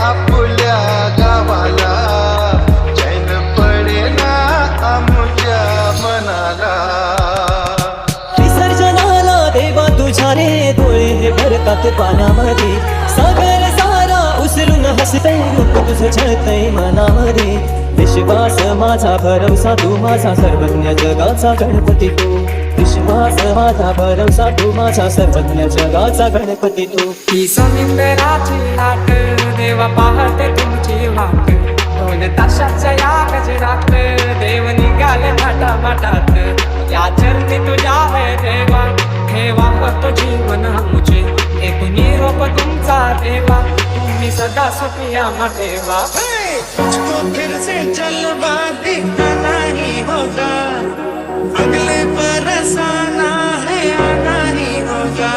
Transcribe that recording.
आपल्या गावाला चैन पडेना आमच्या मनाला. विसर्जनाला देवा तुझ्या रे डोळे भरतात पाण्यामध्ये. सागर सारा उचलून हसतय रूप तुझं छळतय मनामध्ये. विश्वास माझा भरवसा तू माझा सर्वज्ञ जगाचा गणपती तू. विश्वास माझा भरवसा तू माझा सर्वज्ञ जगाचा गणपती तू. ही समिंदराची लाट देवा पाहते तुमची वाट. दोन ताशाच्या या गजरात देव निघाले थाटामाटात. या चरणी तुझ्या है देवा ठेवा तो जीवन आमचे. एक निरोप तुमचा देवा तुम्ही सदा सुखिया ठेवा. तुझको फिर से जलवा दिखाना ही होगा. अगले बरस आना है आना ही होगा.